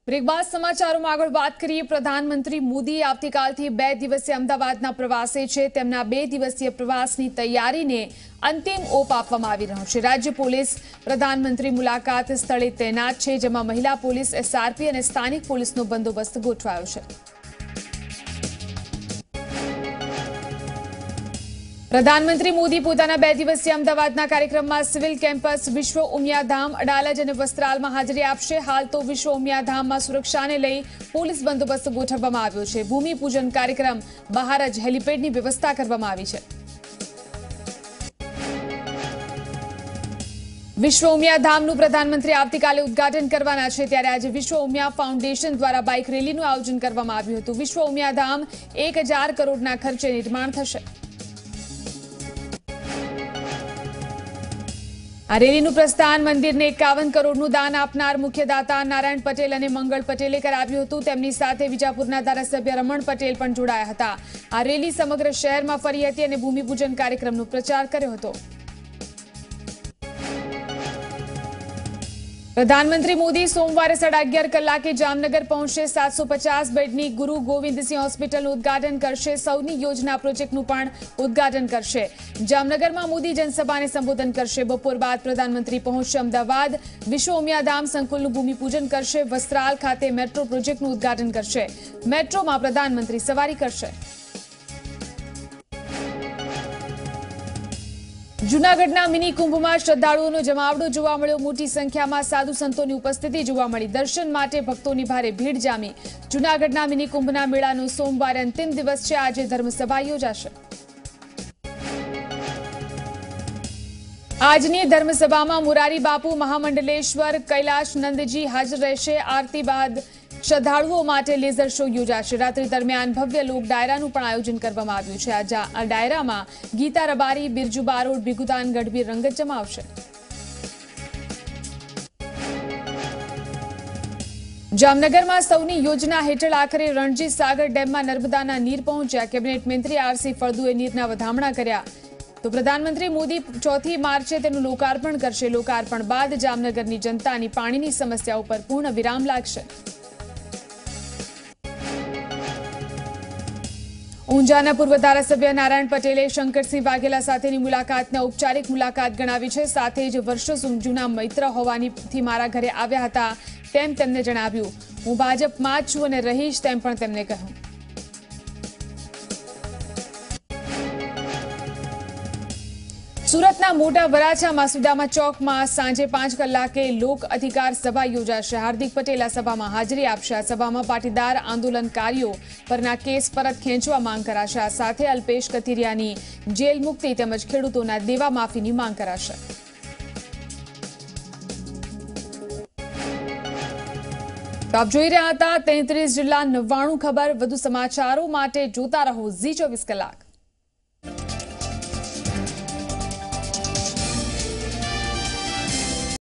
Break બાદ સમાચારોમાં આગળ વાત કરીએ। પ્રધાનમંત્રી મોદી આવતીકાલથી 2 દિવસીય અમદાવાદના પ્રવાસે છે। તેમના 2 દિવસીય પ્રવાસની તૈયારીને અંતિમ ઓપ આપવામાં આવી રહ્યો છે। રાજ્ય પોલીસ પ્રધાનમંત્રી મુલાકાત સ્થળે તૈનાત છે, જેમાં મહિલા પોલીસ, એસઆરપી અને સ્થાનિક પોલીસનો બંદોબસ્ત ગોઠવાયો છે। પ્રધાનમંત્રી મોદી પોતાના 2 દિવસીય અમદાવાદના કાર્યક્રમમાં સિવિલ કેમ્પસ, વિશ્વ ઉમિયાધામ, અડાલજ અને વસ્ત્રાલમાં હાજરી આપશે। હાલ તો વિશ્વ ઉમિયાધામમાં સુરક્ષાને લઈ પોલીસ બંદોબસ્ત ગોઠવવામાં આવ્યો છે। ભૂમિપૂજન કાર્યક્રમ બહાર જ હેલિપેડની વ્યવસ્થા કરવામાં આવી છે। વિશ્વ ઉમિયાધામનું પ્રધાનમંત્રી આવતીકાલે ઉદ્ઘાટન કરવાના છે, ત્યારે આજે વિશ્વ ઉમિયા ફાઉન્ડેશન દ્વારા બાઇક રેલીનું આયોજન કરવામાં આવ્યું હતું। વિશ્વ ઉમિયાધામ 1000 કરોડના ખર્ચે નિર્માણ થશે। આ રેલીનું પ્રસ્થાન મંદિરને 51 કરોડનું દાન આપનાર મુખ્ય દાતા નારાયણ પટેલ અને મંગળ પટેલે કરાવ્યું હતું। તેમની સાથે વિજાપુરના ધારાસભ્ય રમણ પટેલ પણ જોડાયા હતા। આ રેલી સમગ્ર શહેરમાં ફરી હતી અને ભૂમિપૂજન કાર્યક્રમનો પ્રચાર કર્યો હતો। પ્રધાનમંત્રી મોદી સોમવારે 11:30 કલાકે જામનગર પહોંચશે। 750 બેડની ગુરુ ગોવિંદસિંહ હોસ્પિટલનું ઉદ્ઘાટન કરશે। સૌની યોજના પ્રોજેક્ટનું પણ ઉદ્ઘાટન કરશે। જામનગરમાં મોદી જનસભાને સંબોધન કરશે। બપોર બાદ પ્રધાનમંત્રી પહોંચશે અમદાવાદ, વિશ્વ ઉમિયાધામ સંકુલનું ભૂમિપૂજન કરશે। વસ્ત્રાલ ખાતે મેટ્રો પ્રોજેક્ટનું ઉદ્ઘાટન કરશે। મેટ્રોમાં પ્રધાનમંત્રી સવારી કરશે। જૂનાગઢના મિની કુંભમાં શ્રદ્ધાળુઓનો જમાવડો જોવા મળ્યો। મોટી સંખ્યામાં સાધુ સંતોની ઉપસ્થિતિ જોવા મળી। દર્શન માટે ભક્તોની ભારે ભીડ જામી। જૂનાગઢના મિની કુંભના મેળાનો સોમવારે અંતિમ દિવસ છે। આજે ધર્મસભા યોજાશે। આજની ધર્મસભામાં મોરારી બાપુ, મહામંડલેશ્વર, કૈલાશ નંદજી હાજર રહેશે। આરતી બાદ શ્રદ્ધાળુઓ માટે લેઝર શો યોજાશે। રાત્રિ દરમિયાન ભવ્ય લોક ડાયરાનું પણ આયોજન કરવામાં આવ્યું છે। આ ડાયરામાં ગીતા રબારી, બિરજુ બારોટ, ભીખુદાન ગઢવી રંગત જમાવશે। જામનગરમાં સૌની યોજના હેઠળ આખરે રણજીત સાગર ડેમમાં નર્મદાના નીર પહોંચ્યા। કેબિનેટ મંત્રી આરસી ફળદુએ નીરના વધામણા કર્યા। તો પ્રધાનમંત્રી મોદી 4 માર્ચે તેનું લોકાર્પણ કરશે। લોકાર્પણ બાદ જામનગરની જનતાની પાણીની સમસ્યા ઉપર પૂર્ણ વિરામ લાગશે। ઊંઝાના પૂર્વ ધારાસભ્ય નારાયણ પટેલે શંકરસિંહ વાઘેલા સાથેની મુલાકાતને ઔપચારિક મુલાકાત ગણાવી છે। સાથે જ વર્ષો જૂના મૈત્ર હોવાથી મારા ઘરે આવ્યા હતા તેમ તેમને જણાવ્યું। હું ભાજપમાં જ છું અને રહીશ તેમ પણ તેમને કહ્યું। સુરતના મોટા વરાછામાં સુદામા ચોકમાં સાંજે 5 કલાકે લોક અધિકાર સભા યોજાશે। હાર્દિક પટેલ આ સભામાં હાજરી આપશે। આ સભામાં પાટીદાર આંદોલનકારીઓ પરના કેસ પરત ખેંચવા માંગ કરાશે। આ સાથે અલ્પેશ કથિરિયાની જેલ મુક્તિ તેમજ ખેડૂતોના દેવા માફીની માંગ કરાશે। આપ જોઈ રહ્યા હતા 33 જિલ્લા 99 ખબર। વધુ સમાચારો માટે જોતા રહો Zee 24 કલાક।